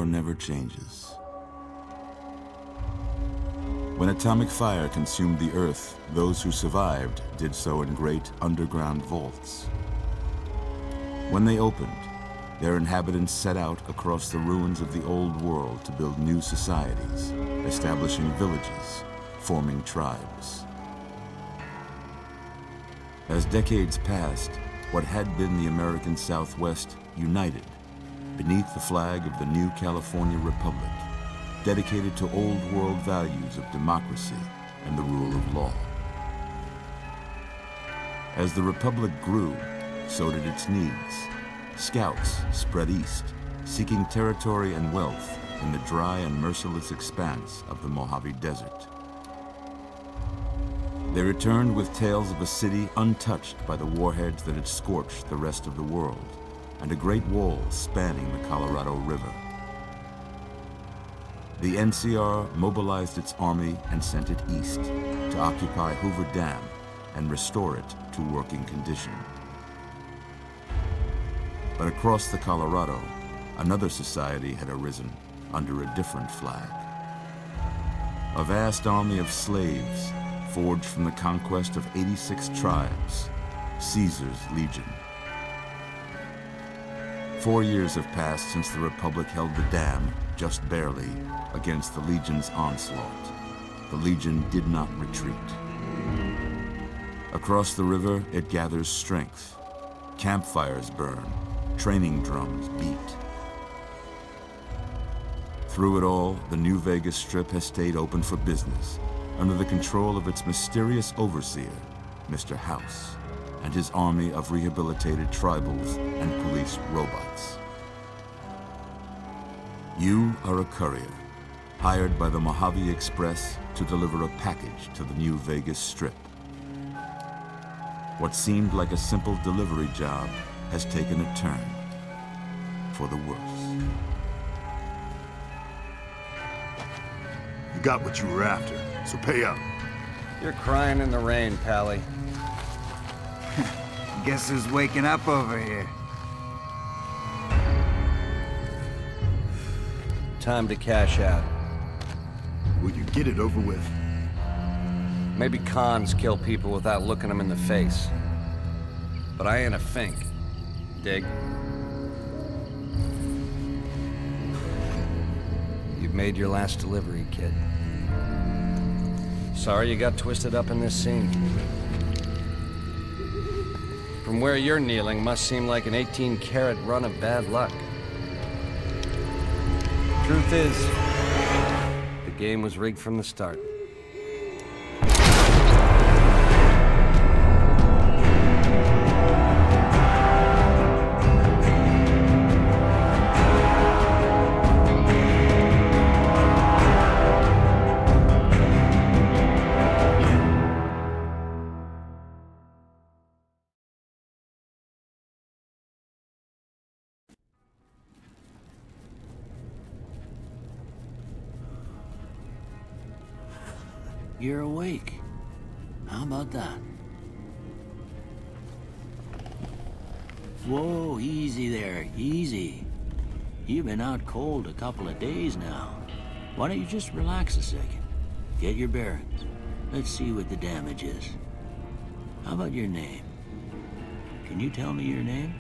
war never changes. When atomic fire consumed the Earth, those who survived did so in great underground vaults. When they opened, their inhabitants set out across the ruins of the old world to build new societies, establishing villages, forming tribes. As decades passed, what had been the American Southwest united beneath the flag of the new California Republic, dedicated to old world values of democracy and the rule of law. As the Republic grew, so did its needs. Scouts spread east, seeking territory and wealth in the dry and merciless expanse of the Mojave Desert. They returned with tales of a city untouched by the warheads that had scorched the rest of the world, and a great wall spanning the Colorado River. The NCR mobilized its army and sent it east to occupy Hoover Dam and restore it to working condition. But across the Colorado, another society had arisen under a different flag. A vast army of slaves forged from the conquest of 86 tribes, Caesar's Legion. 4 years have passed since the Republic held the dam, just barely, against the Legion's onslaught. The Legion did not retreat. Across the river, it gathers strength. Campfires burn, training drums beat. Through it all, the New Vegas Strip has stayed open for business, under the control of its mysterious overseer, Mr. House, and his army of rehabilitated tribals and police robots. You are a courier, hired by the Mojave Express to deliver a package to the New Vegas Strip. What seemed like a simple delivery job has taken a turn for the worse. You got what you were after, so pay up. You're crying in the rain, Pally. Guess who's waking up over here? Time to cash out. Will you get it over with? Maybe cons kill people without looking them in the face. But I ain't a fink. Dig? You've made your last delivery, kid. Sorry you got twisted up in this scene. From where you're kneeling must seem like an 18-carat run of bad luck. Truth is, the game was rigged from the start. You're awake. How about that? Whoa, easy there, easy. You've been out cold a couple of days now. Why don't you just relax a second? Get your bearings. Let's see what the damage is. How about your name? Can you tell me your name?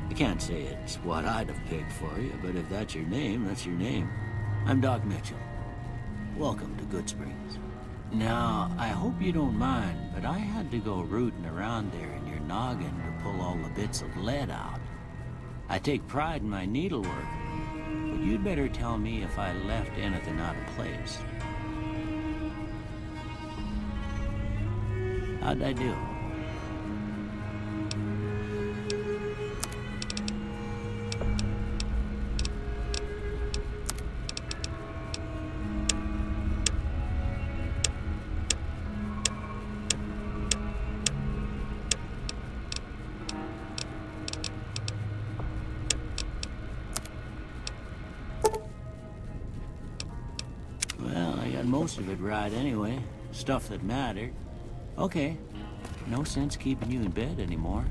I can't say it's what I'd have picked for you, but if that's your name, that's your name. I'm Doc Mitchell. Welcome to Goodsprings. Now, I hope you don't mind, but I had to go rooting around there in your noggin to pull all the bits of lead out. I take pride in my needlework, but you'd better tell me if I left anything out of place. How'd I do? Well, I got most of it right anyway. Stuff that mattered. Okay. No sense keeping you in bed anymore.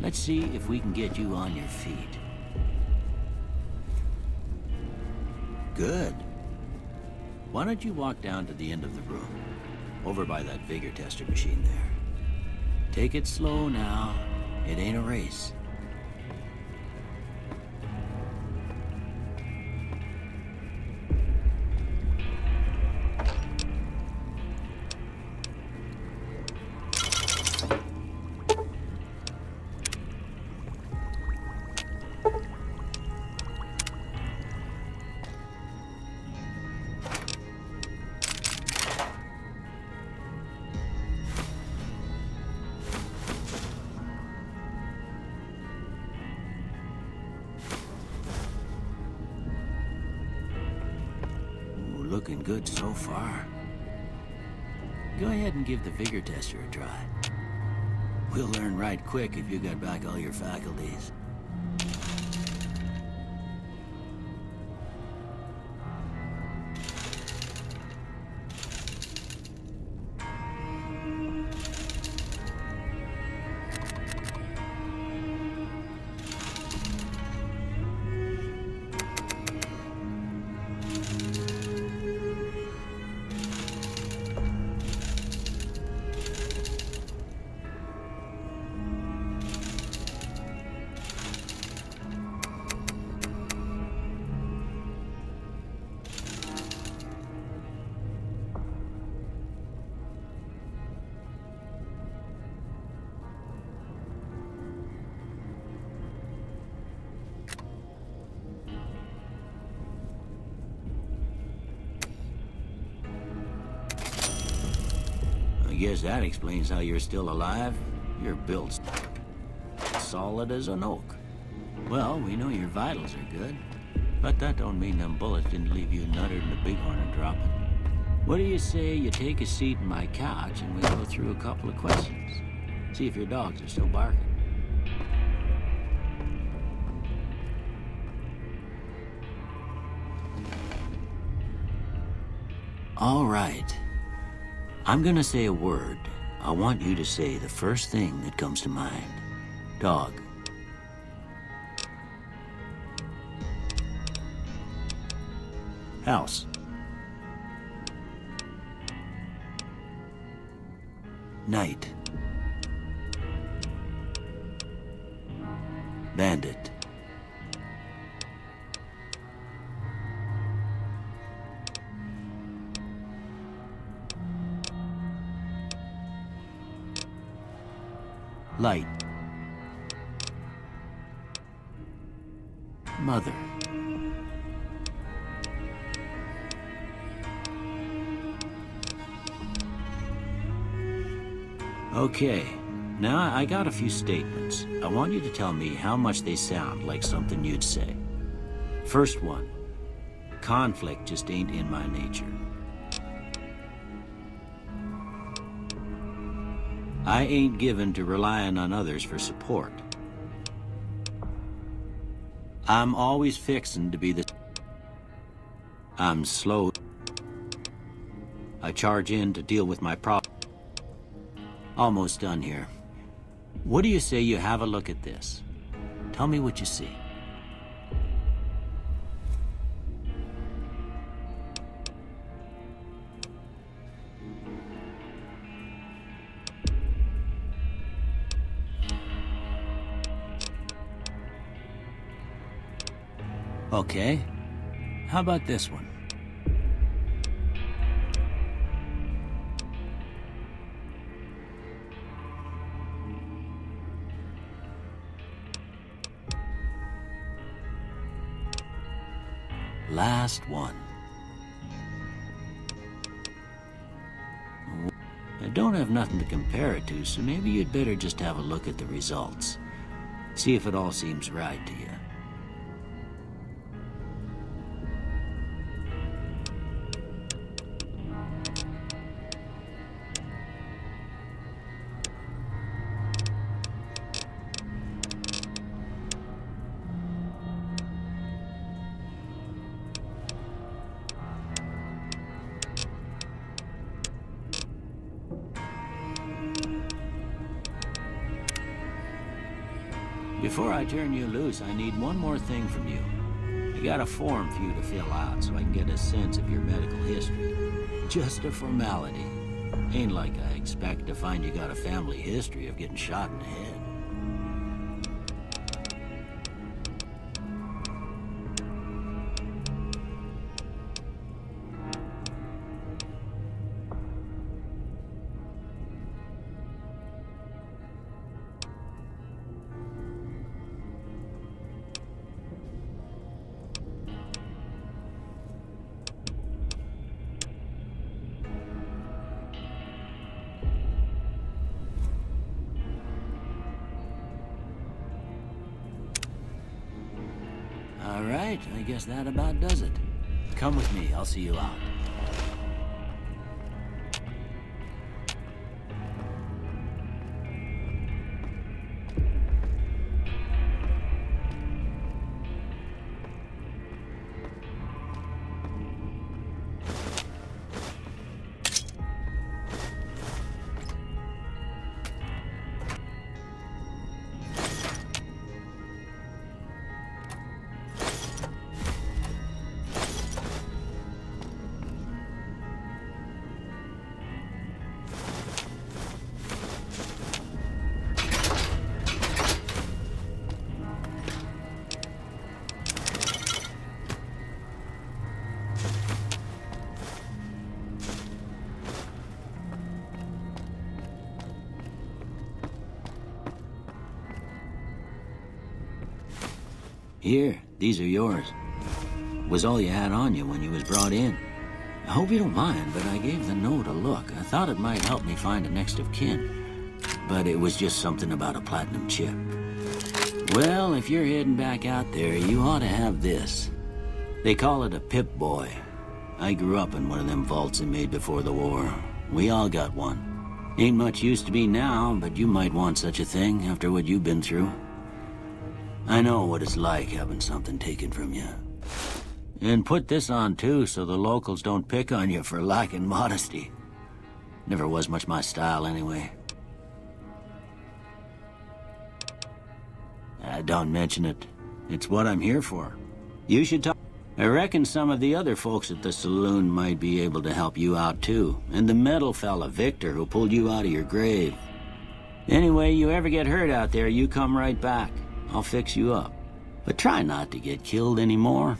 Let's see if we can get you on your feet. Good. Why don't you walk down to the end of the room? Over by that vigor tester machine there. Take it slow now. It ain't a race. Looking good so far. Go ahead and give the vigor tester a try. We'll learn right quick if you got back all your faculties. I guess that explains how you're still alive. You're built solid as an oak. Well, we know your vitals are good, but that don't mean them bullets didn't leave you nuttered in the bighorn and dropping. What do you say you take a seat in my couch and we go through a couple of questions? See if your dogs are still barking. All right. I'm gonna say a word. I want you to say the first thing that comes to mind. Dog. House. Night. Bandit. Light. Mother. Okay, now I got a few statements. I want you to tell me how much they sound like something you'd say. First one, conflict just ain't in my nature. I ain't given to relying on others for support. I'm always fixin' to be the... I'm slow. I charge in to deal with my problem. Almost done here. What do you say you have a look at this? Tell me what you see. Okay. How about this one? Last one. I don't have nothing to compare it to, so maybe you'd better just have a look at the results. See if it all seems right to you. Before I turn you loose, I need one more thing from you. I got a form for you to fill out so I can get a sense of your medical history. Just a formality. Ain't like I expect to find you got a family history of getting shot in the head. All right, I guess that about does it. Come with me, I'll see you out. Here, these are yours. Was all you had on you when you was brought in. I hope you don't mind, but I gave the note a look. I thought it might help me find a next of kin. But it was just something about a platinum chip. Well, if you're heading back out there, you ought to have this. They call it a Pip-Boy. I grew up in one of them vaults they made before the war. We all got one. Ain't much use to be now, but you might want such a thing after what you've been through. I know what it's like having something taken from you. And put this on too, so the locals don't pick on you for lacking modesty. Never was much my style anyway. Don't mention it. It's what I'm here for. You should talk. I reckon some of the other folks at the saloon might be able to help you out too. And the metal fella, Victor, who pulled you out of your grave. Anyway, you ever get hurt out there, you come right back. I'll fix you up. But try not to get killed anymore.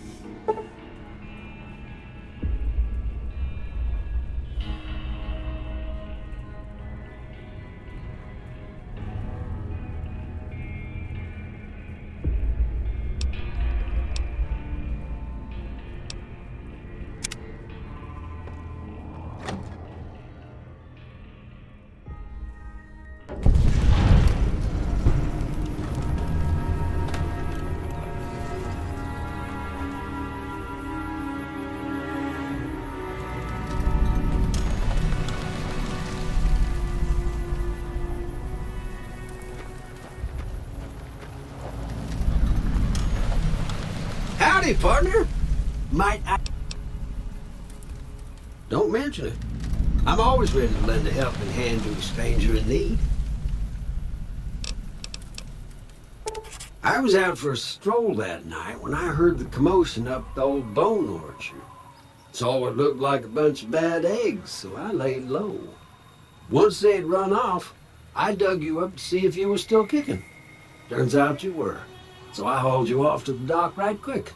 Howdy, partner. Might I... Don't mention it. I'm always ready to lend a helping hand to a stranger in need. I was out for a stroll that night when I heard the commotion up the old bone orchard. Saw what looked like a bunch of bad eggs, so I laid low. Once they'd run off, I dug you up to see if you were still kicking. Turns out you were, so I hauled you off to the dock right quick.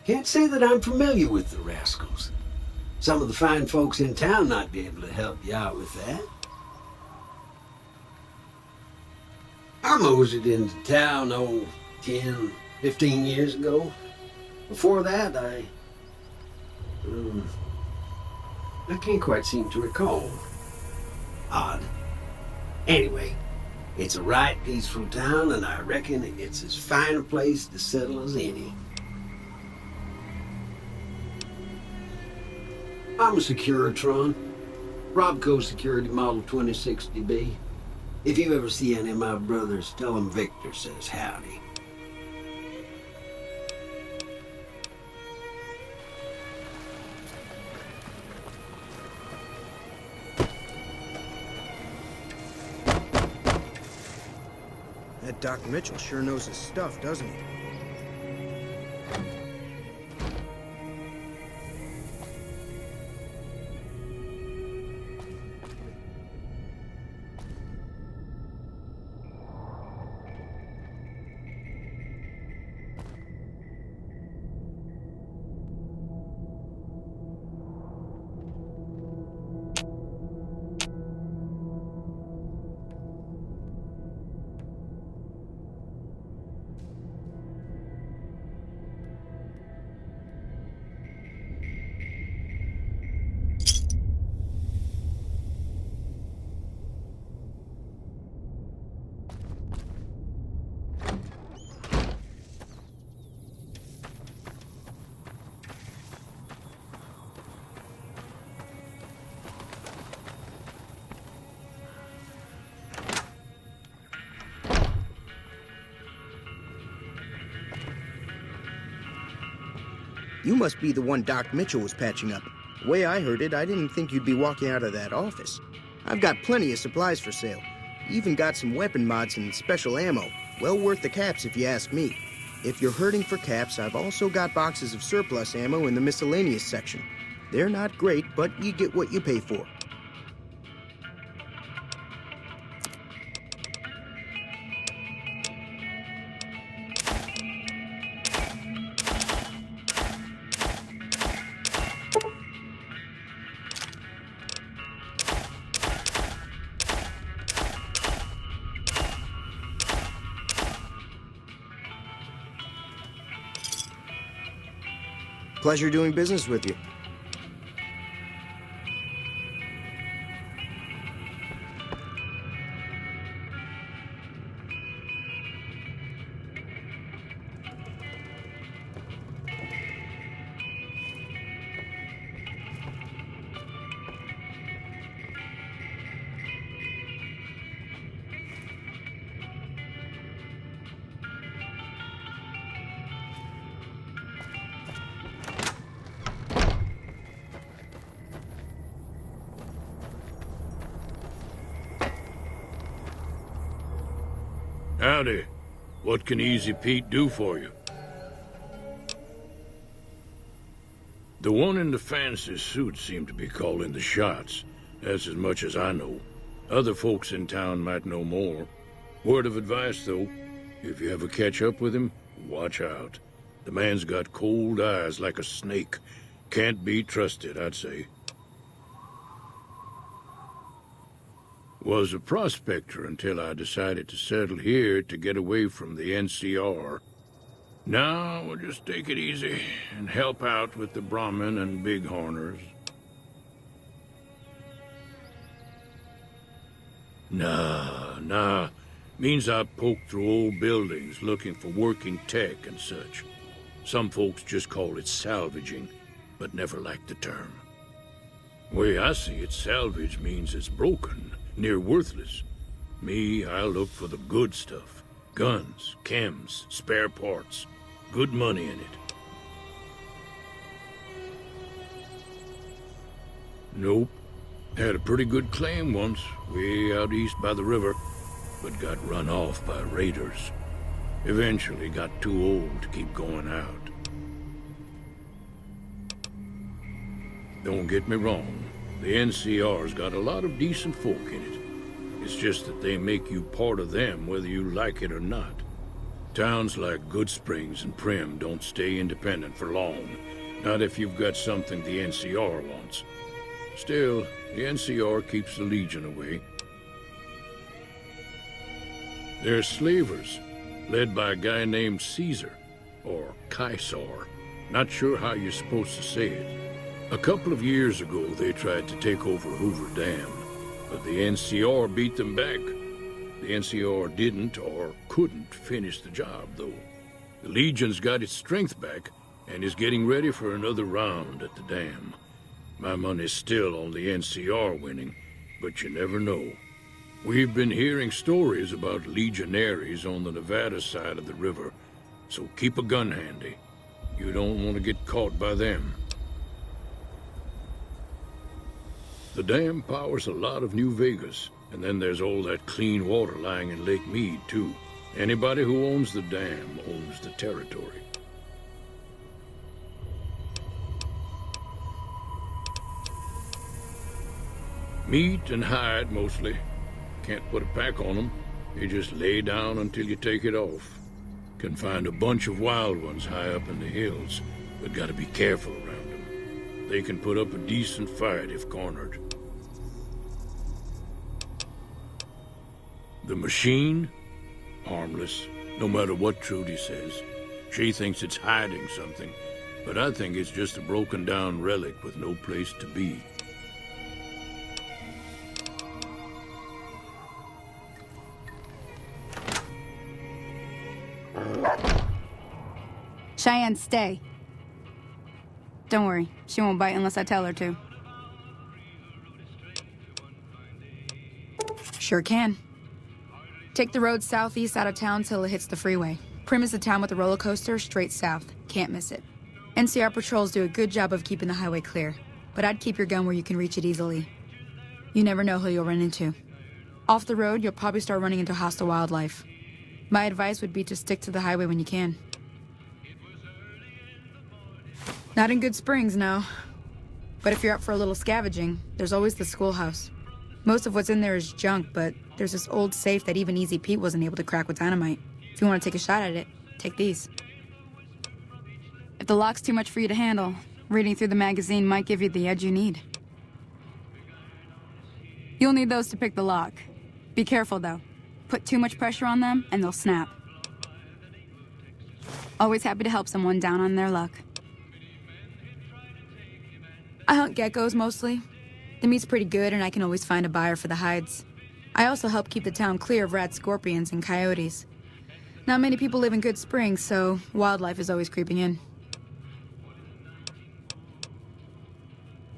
Can't say that I'm familiar with the rascals. Some of the fine folks in town might be able to help you out with that. I moseyed into town, 10, 15 years ago. Before that, I can't quite seem to recall. Odd. Anyway, it's a right peaceful town, and I reckon it's as fine a place to settle as any. I'm a Securitron. Robco Security Model 2060B. If you ever see any of my brothers, tell them Victor says howdy. That Doc Mitchell sure knows his stuff, doesn't he? You must be the one Doc Mitchell was patching up. The way I heard it, I didn't think you'd be walking out of that office. I've got plenty of supplies for sale. Even got some weapon mods and special ammo. Well worth the caps if you ask me. If you're hurting for caps, I've also got boxes of surplus ammo in the miscellaneous section. They're not great, but you get what you pay for. Pleasure doing business with you. Howdy. What can Easy Pete do for you? The one in the fancy suit seemed to be calling the shots. That's as much as I know. Other folks in town might know more. Word of advice, though, if you ever catch up with him, watch out. The man's got cold eyes like a snake. Can't be trusted, I'd say. Was a prospector until I decided to settle here to get away from the NCR. Now we'll just take it easy and help out with the Brahmin and Bighorners. Nah. Means I poke through old buildings looking for working tech and such. Some folks just call it salvaging, but never liked the term. Way I see it, salvage means it's broken. Near worthless. Me, I look for the good stuff. Guns, chems, spare parts. Good money in it. Nope. Had a pretty good claim once, way out east by the river, but got run off by raiders. Eventually got too old to keep going out. Don't get me wrong. The NCR's got a lot of decent folk in it. It's just that they make you part of them whether you like it or not. Towns like Goodsprings and Primm don't stay independent for long. Not if you've got something the NCR wants. Still, the NCR keeps the Legion away. They're slavers, led by a guy named Caesar, or Caesar. Not sure how you're supposed to say it. A couple of years ago, they tried to take over Hoover Dam, but the NCR beat them back. The NCR didn't or couldn't finish the job, though. The Legion's got its strength back and is getting ready for another round at the dam. My money's still on the NCR winning, but you never know. We've been hearing stories about legionaries on the Nevada side of the river, so keep a gun handy. You don't want to get caught by them. The dam powers a lot of New Vegas, and then there's all that clean water lying in Lake Mead, too. Anybody who owns the dam owns the territory. Meat and hide, mostly. Can't put a pack on them. You just lay down until you take it off. Can find a bunch of wild ones high up in the hills, but gotta be careful around them. They can put up a decent fight if cornered. The machine? Harmless, no matter what Trudy says. She thinks it's hiding something, but I think it's just a broken down relic with no place to be. Cheyenne, stay. Don't worry, she won't bite unless I tell her to. Sure can. Take the road southeast out of town till it hits the freeway. Primm is the town with the roller coaster straight south. Can't miss it. NCR patrols do a good job of keeping the highway clear, but I'd keep your gun where you can reach it easily. You never know who you'll run into. Off the road, you'll probably start running into hostile wildlife. My advice would be to stick to the highway when you can. Not in Good Springs, no. But if you're up for a little scavenging, there's always the schoolhouse. Most of what's in there is junk, but there's this old safe that even Easy Pete wasn't able to crack with dynamite. If you want to take a shot at it, take these. If the lock's too much for you to handle, reading through the magazine might give you the edge you need. You'll need those to pick the lock. Be careful, though. Put too much pressure on them, and they'll snap. Always happy to help someone down on their luck. I hunt geckos, mostly. The meat's pretty good, and I can always find a buyer for the hides. I also help keep the town clear of rat scorpions and coyotes. Not many people live in Good Springs, so wildlife is always creeping in.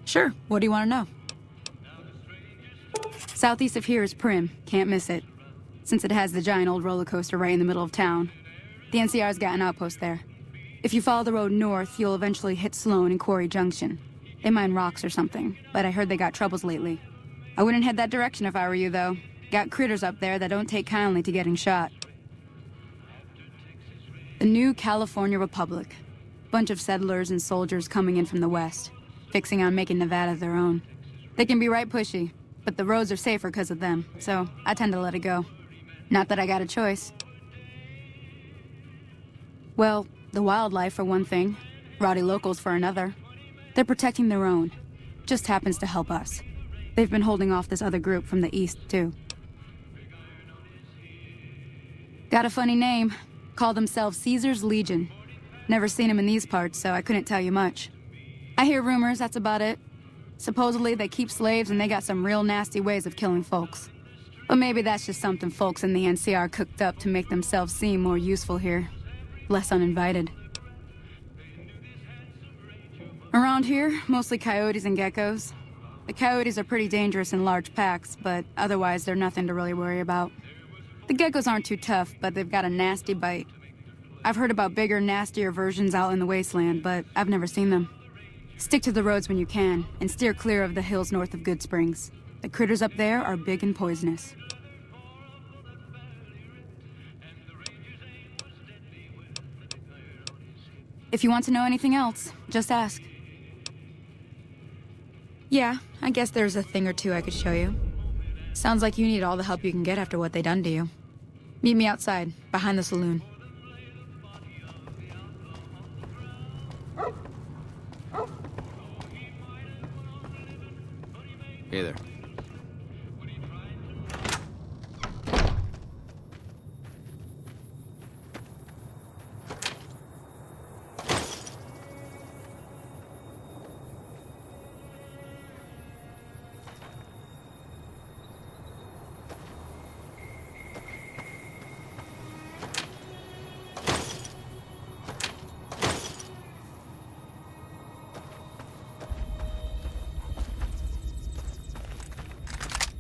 Sure, what do you want to know? Southeast of here is Primm, can't miss it. Since it has the giant old roller coaster right in the middle of town. The NCR's got an outpost there. If you follow the road north, you'll eventually hit Sloan and Quarry Junction. They mine rocks or something, but I heard they got troubles lately. I wouldn't head that direction if I were you, though. Got critters up there that don't take kindly to getting shot. The new California Republic. Bunch of settlers and soldiers coming in from the west, fixing on making Nevada their own. They can be right pushy, but the roads are safer because of them, so I tend to let it go. Not that I got a choice. Well, the wildlife for one thing, rowdy locals for another. They're protecting their own. Just happens to help us. They've been holding off this other group from the east, too. Got a funny name. Call themselves Caesar's Legion. Never seen them in these parts, so I couldn't tell you much. I hear rumors, that's about it. Supposedly they keep slaves and they got some real nasty ways of killing folks. But maybe that's just something folks in the NCR cooked up to make themselves seem more useful here. Less uninvited. Around here, mostly coyotes and geckos. The coyotes are pretty dangerous in large packs, but otherwise they're nothing to really worry about. The geckos aren't too tough, but they've got a nasty bite. I've heard about bigger, nastier versions out in the wasteland, but I've never seen them. Stick to the roads when you can, and steer clear of the hills north of Good Springs. The critters up there are big and poisonous. If you want to know anything else, just ask. Yeah, I guess there's a thing or two I could show you. Sounds like you need all the help you can get after what they done to you. Meet me outside, behind the saloon. Hey there.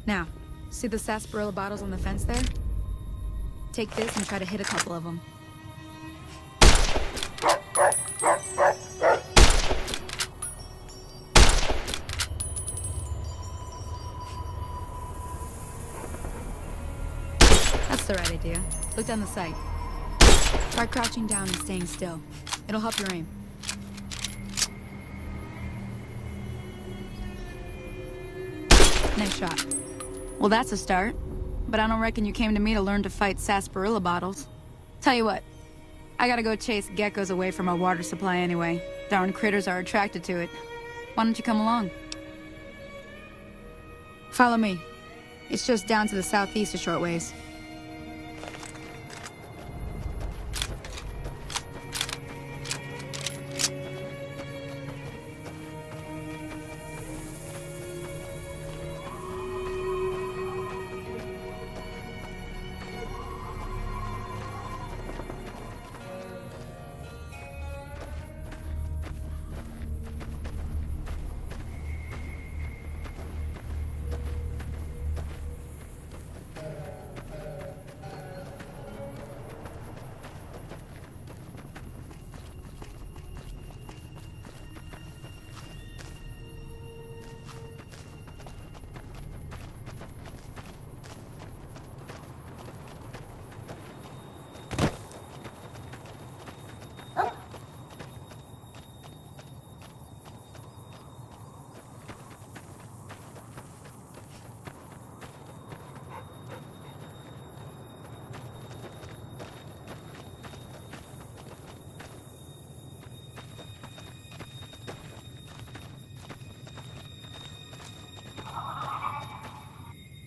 Now, see the sarsaparilla bottles on the fence there? Take this and try to hit a couple of them. That's the right idea. Look down the sight. Try crouching down and staying still. It'll help your aim. Nice shot. Well, that's a start. But I don't reckon you came to me to learn to fight sarsaparilla bottles. Tell you what, I gotta go chase geckos away from our water supply anyway. Darn critters are attracted to it. Why don't you come along? Follow me. It's just down to the southeast a short ways.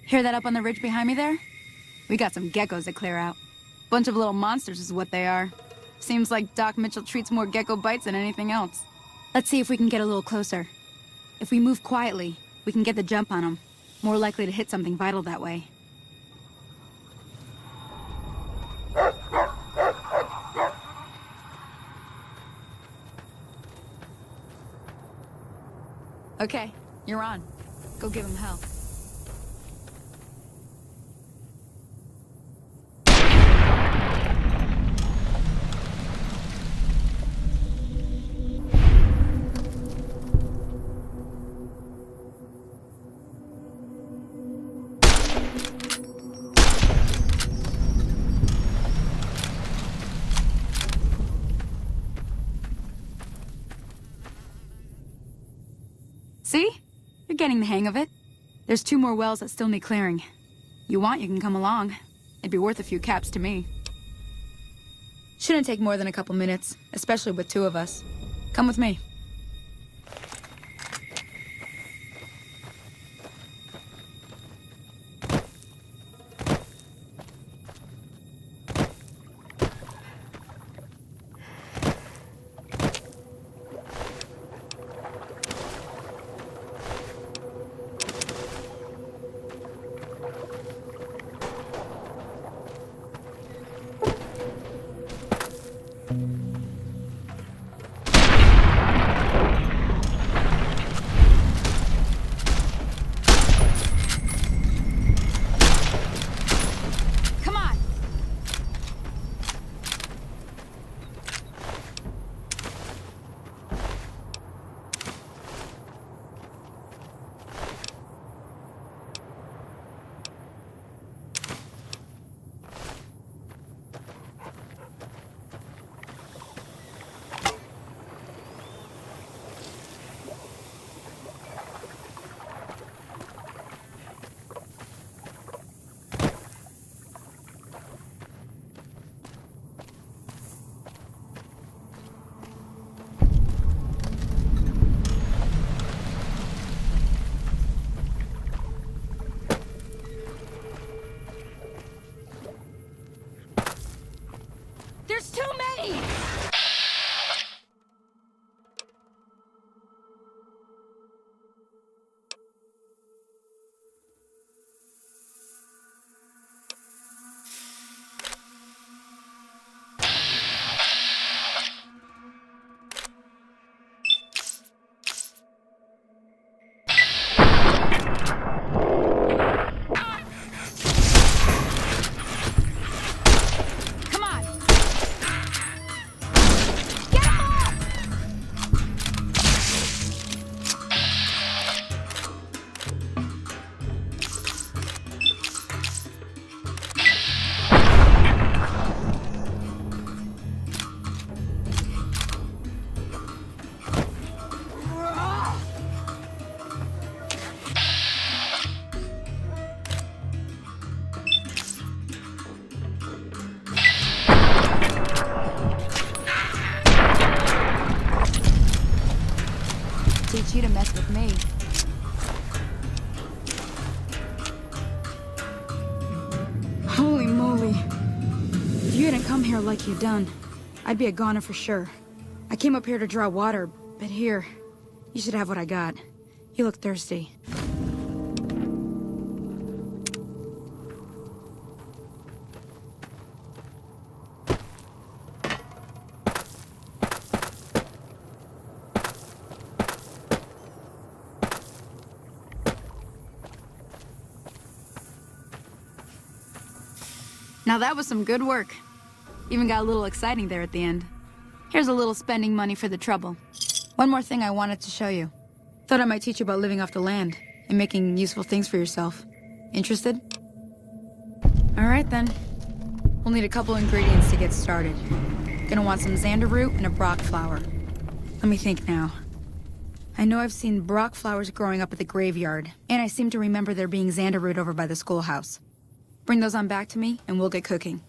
Hear that up on the ridge behind me there? We got some geckos to clear out. Bunch of little monsters is what they are. Seems like Doc Mitchell treats more gecko bites than anything else. Let's see if we can get a little closer. If we move quietly, we can get the jump on them. More likely to hit something vital that way. Okay, you're on. Go give him hell. See? You're getting the hang of it. There's 2 more wells that still need clearing. You want, you can come along. It'd be worth a few caps to me. Shouldn't take more than a couple minutes, especially with 2 of us. Come with me. There's too many! here like you done, I'd be a goner for sure. I came up here to draw water, but here, you should have what I got. You look thirsty. Now that was some good work. Even got a little exciting there at the end. Here's a little spending money for the trouble. One more thing I wanted to show you. Thought I might teach you about living off the land and making useful things for yourself. Interested? All right then. We'll need a couple ingredients to get started. Gonna want some xander root and a brock flower. Let me think now. I know I've seen brock flowers growing up at the graveyard, and I seem to remember there being xander root over by the schoolhouse. Bring those on back to me, and we'll get cooking.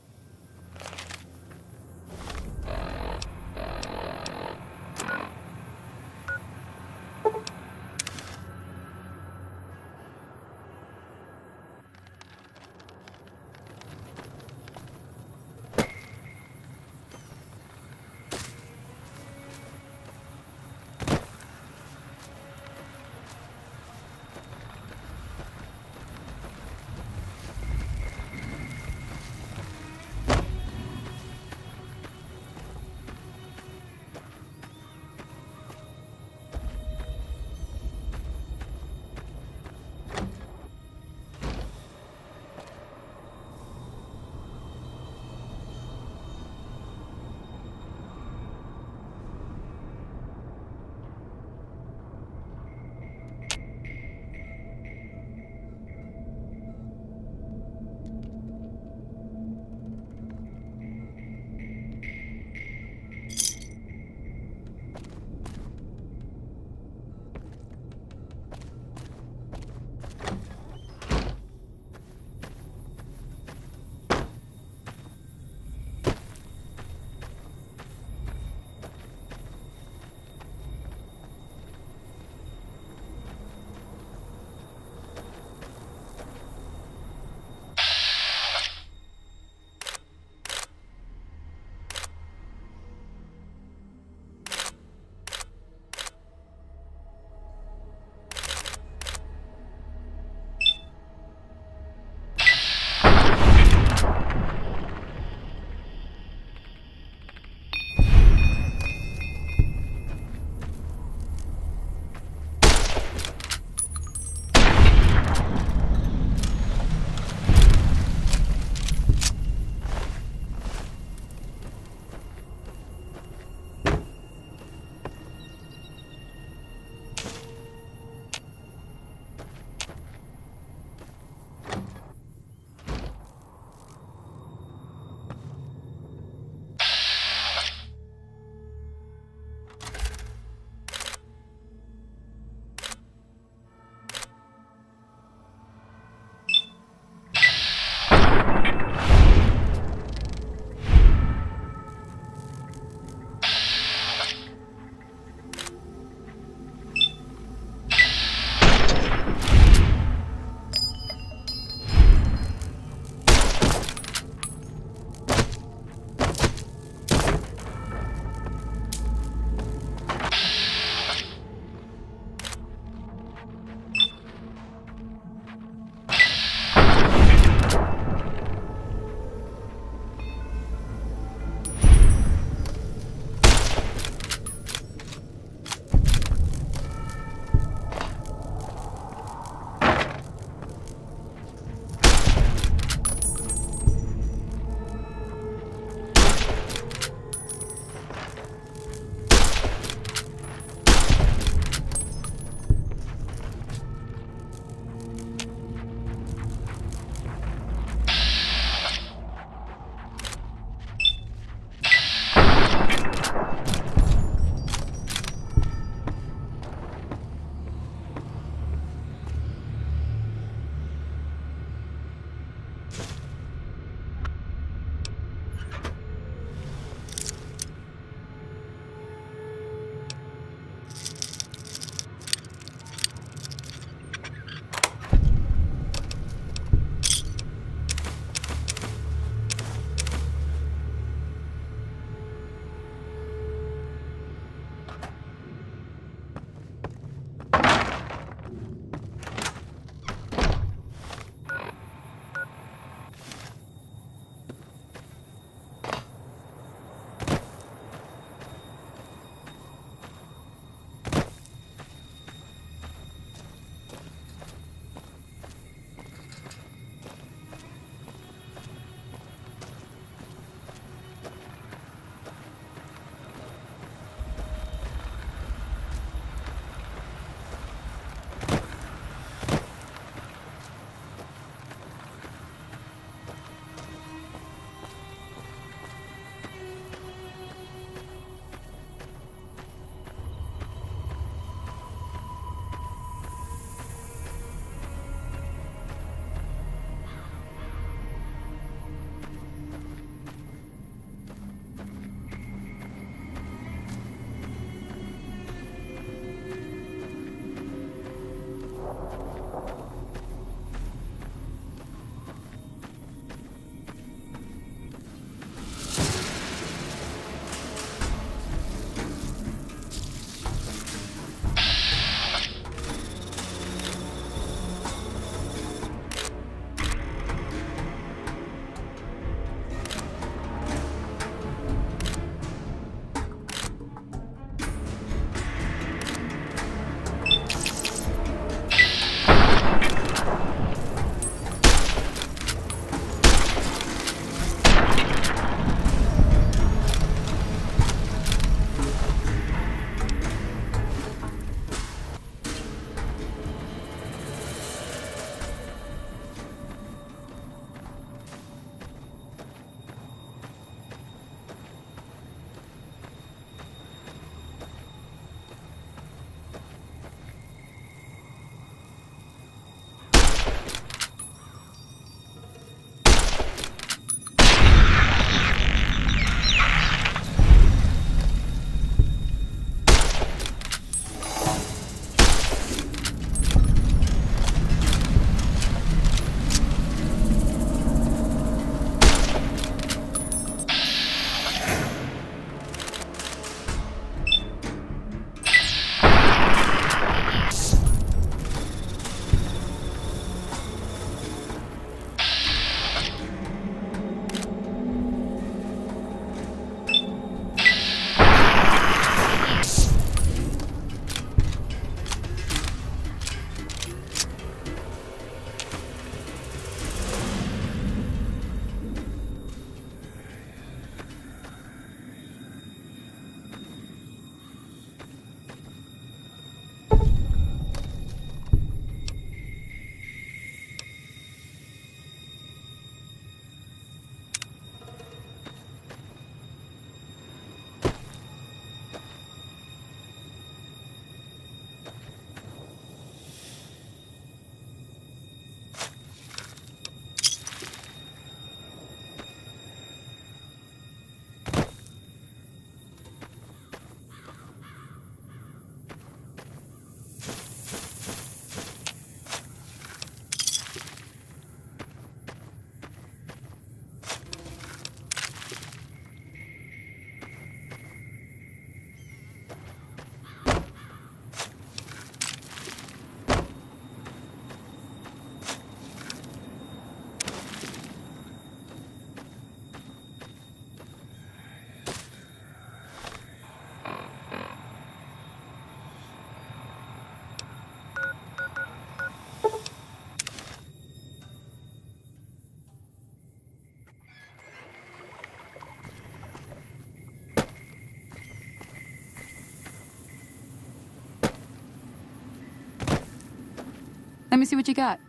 Let me see what you got.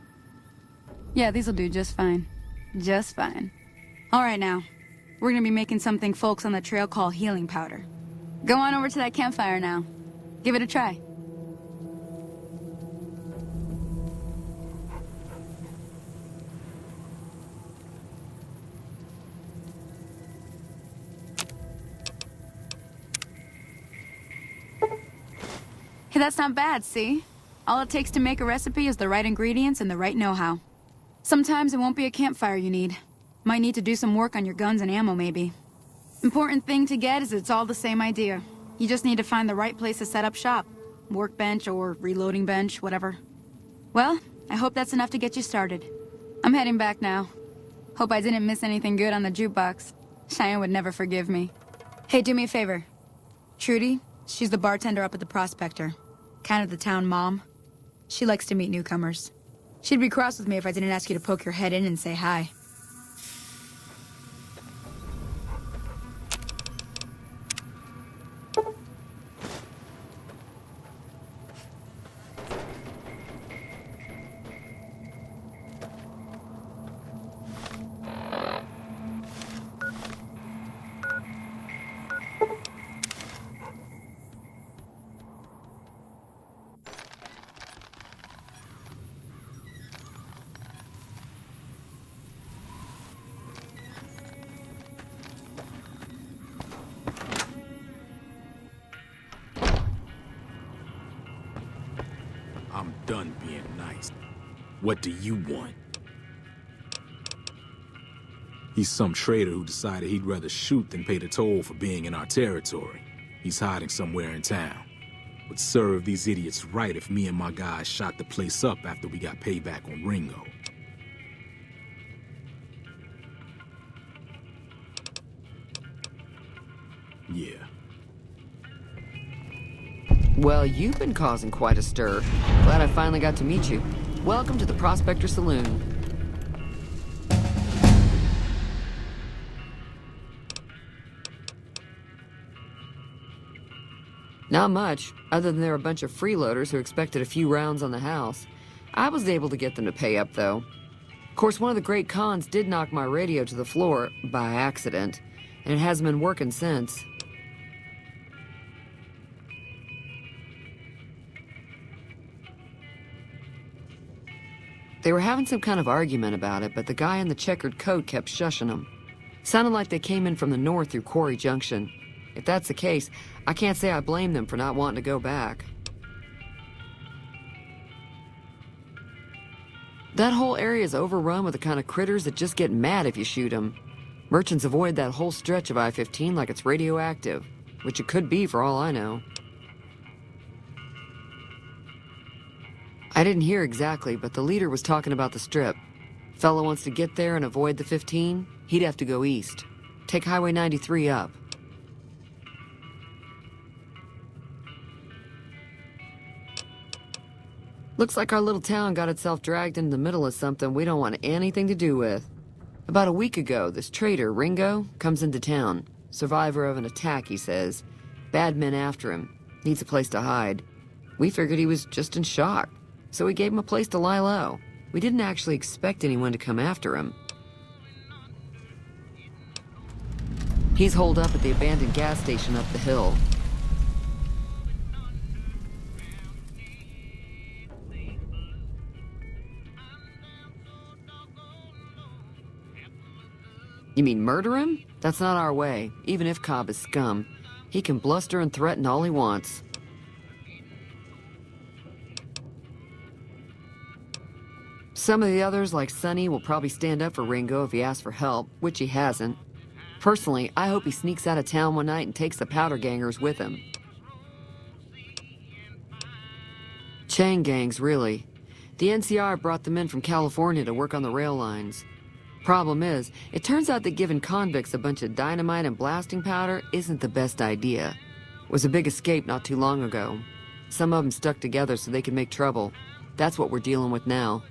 Yeah, these'll do just fine. Just fine. All right, now. We're gonna be making something folks on the trail call healing powder. Go on over to that campfire now. Give it a try. Hey, that's not bad, see? All it takes to make a recipe is the right ingredients and the right know-how. Sometimes it won't be a campfire you need. Might need to do some work on your guns and ammo, maybe. Important thing to get is it's all the same idea. You just need to find the right place to set up shop. Workbench or reloading bench, whatever. Well, I hope that's enough to get you started. I'm heading back now. Hope I didn't miss anything good on the jukebox. Cheyenne would never forgive me. Hey, do me a favor. Trudy, she's the bartender up at the Prospector. Kind of the town mom. She likes to meet newcomers. She'd be cross with me if I didn't ask you to poke your head in and say hi. I'm done being nice. What do you want? He's some traitor who decided he'd rather shoot than pay the toll for being in our territory. He's hiding somewhere in town. Would serve these idiots right if me and my guys shot the place up after we got payback on Ringo. Yeah. Well, you've been causing quite a stir. Glad I finally got to meet you. Welcome to the Prospector Saloon. Not much, other than there were a bunch of freeloaders who expected a few rounds on the house. I was able to get them to pay up, though. Of course, one of the great cons did knock my radio to the floor, by accident, and it hasn't been working since. They were having some kind of argument about it, but the guy in the checkered coat kept shushing them. Sounded like they came in from the north through Quarry Junction. If that's the case, I can't say I blame them for not wanting to go back. That whole area is overrun with the kind of critters that just get mad if you shoot them. Merchants avoid that whole stretch of I-15 like it's radioactive, which it could be for all I know. I didn't hear exactly, but the leader was talking about the Strip. Fellow wants to get there and avoid the 15, he'd have to go east. Take Highway 93 up. Looks like our little town got itself dragged into the middle of something we don't want anything to do with. About a week ago, this traitor, Ringo, comes into town. Survivor of an attack, he says. Bad men after him. Needs a place to hide. We figured he was just in shock, so we gave him a place to lie low. We didn't actually expect anyone to come after him. He's holed up at the abandoned gas station up the hill. You mean murder him? That's not our way, even if Cobb is scum. He can bluster and threaten all he wants. Some of the others, like Sonny, will probably stand up for Ringo if he asks for help, which he hasn't. Personally, I hope he sneaks out of town one night and takes the powder gangers with him. Chain gangs, really. The NCR brought them in from California to work on the rail lines. Problem is, it turns out that giving convicts a bunch of dynamite and blasting powder isn't the best idea. It was a big escape not too long ago. Some of them stuck together so they could make trouble. That's what we're dealing with now.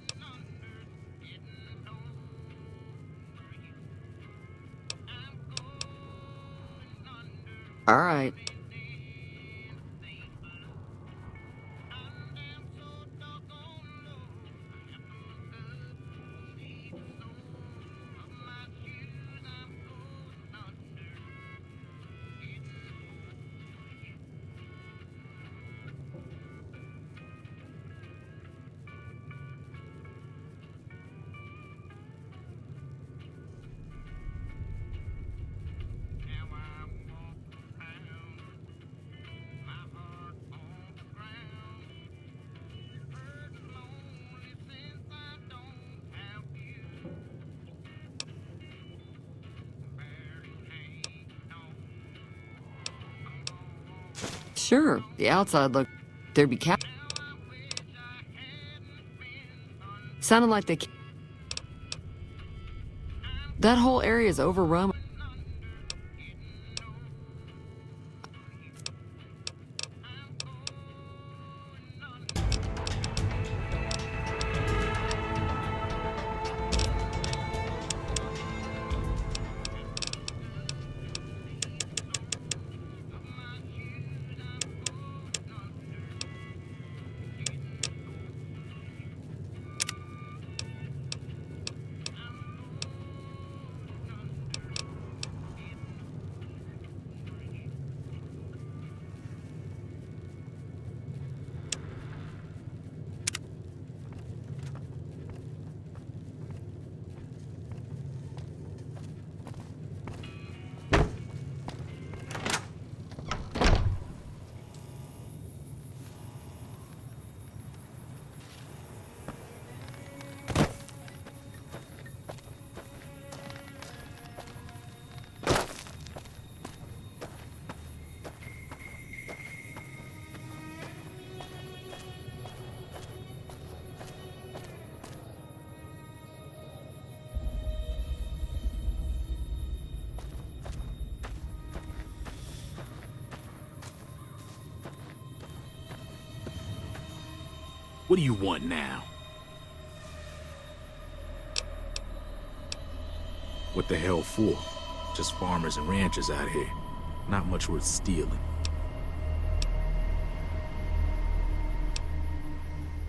All right. Sure, the outside looked... There'd be cat... Sounded like they... That whole area is overrun. What do you want now? What the hell for? Just farmers and ranchers out here. Not much worth stealing.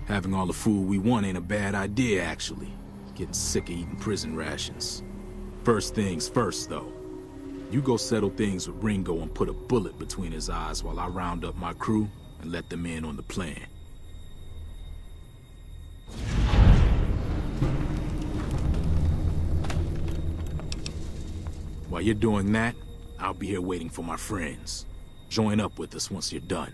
Having all the food we want ain't a bad idea, actually. Getting sick of eating prison rations. First things first, though. You go settle things with Ringo and put a bullet between his eyes while I round up my crew and let them in on the plan. While you're doing that, I'll be here waiting for my friends. Join up with us once you're done.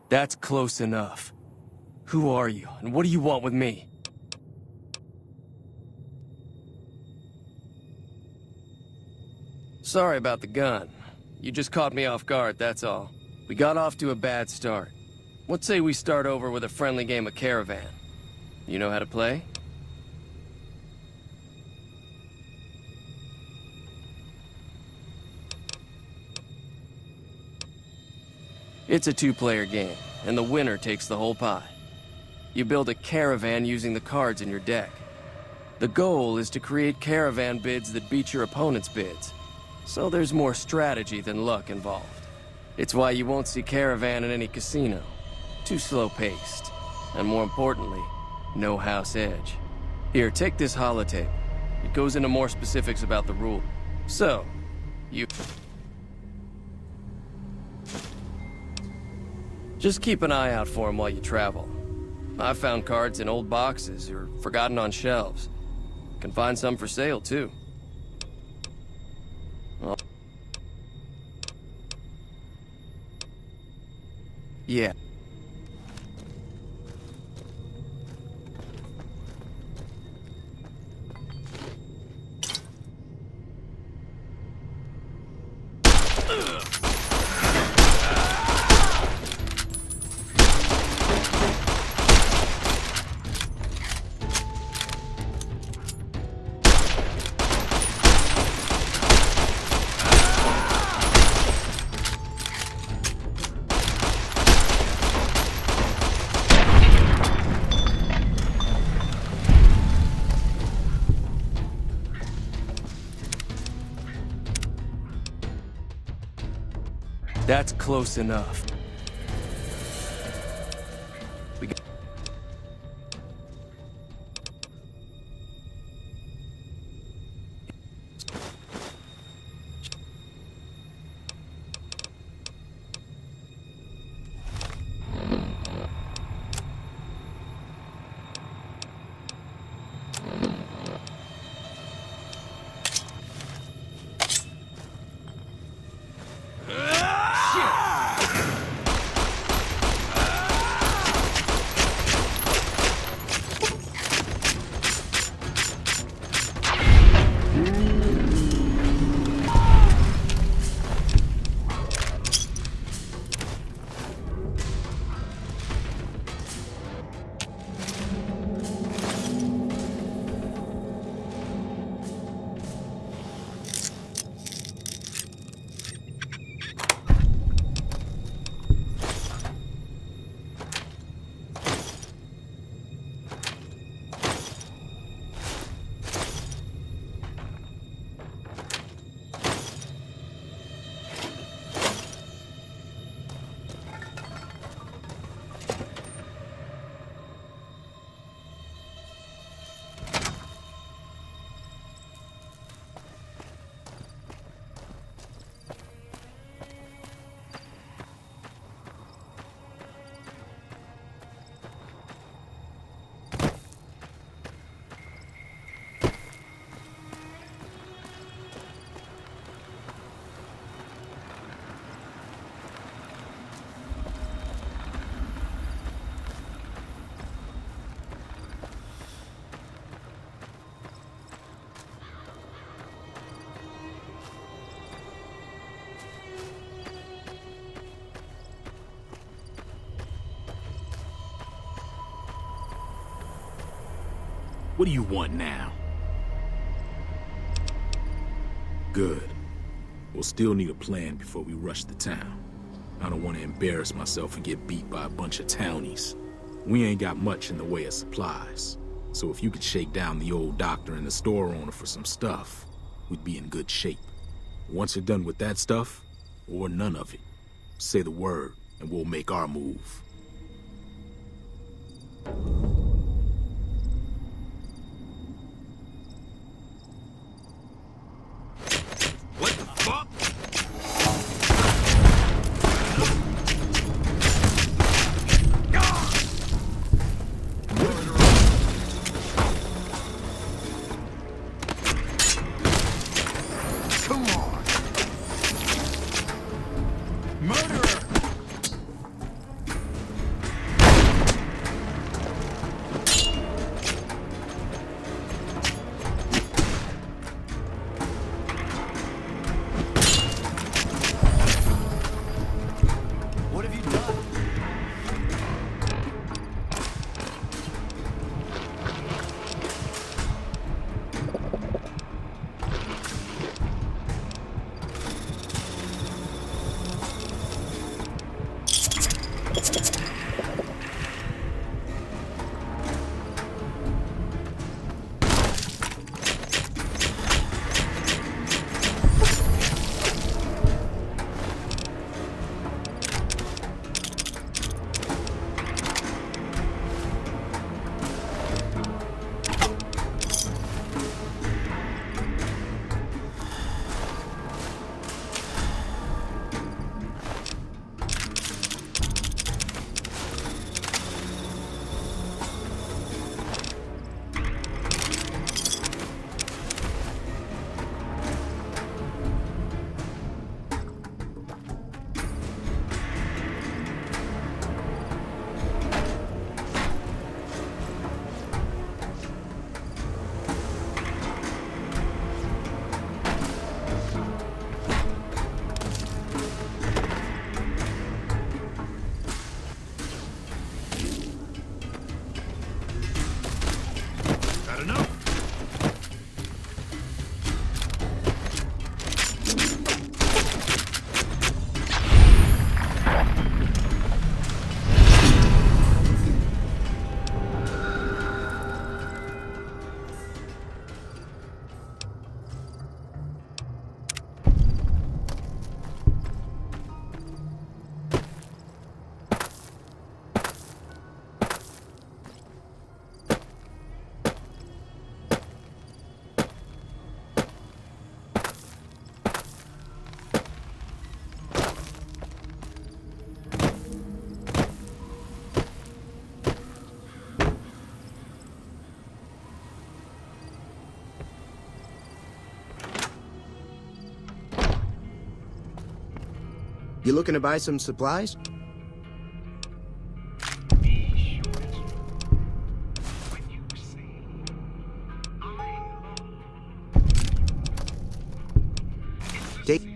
That's close enough. Who are you, and what do you want with me? Sorry about the gun. You just caught me off guard, that's all. We got off to a bad start. What say we start over with a friendly game of Caravan? You know how to play? It's a two-player game, and the winner takes the whole pie. You build a caravan using the cards in your deck. The goal is to create caravan bids that beat your opponent's bids, so there's more strategy than luck involved. It's why you won't see caravan in any casino. Too slow-paced, and more importantly, no house edge. Here, take this holotape. It goes into more specifics about the rule. So, you... Just keep an eye out for them while you travel. I've found cards in old boxes or forgotten on shelves. Can find some for sale, too. Well, yeah. That's close enough. What do you want now? Good. We'll still need a plan before we rush the town. I don't want to embarrass myself and get beat by a bunch of townies. We ain't got much in the way of supplies. So if you could shake down the old doctor and the store owner for some stuff, we'd be in good shape. Once you're done with that stuff, or none of it, say the word and we'll make our move. You looking to buy some supplies? Take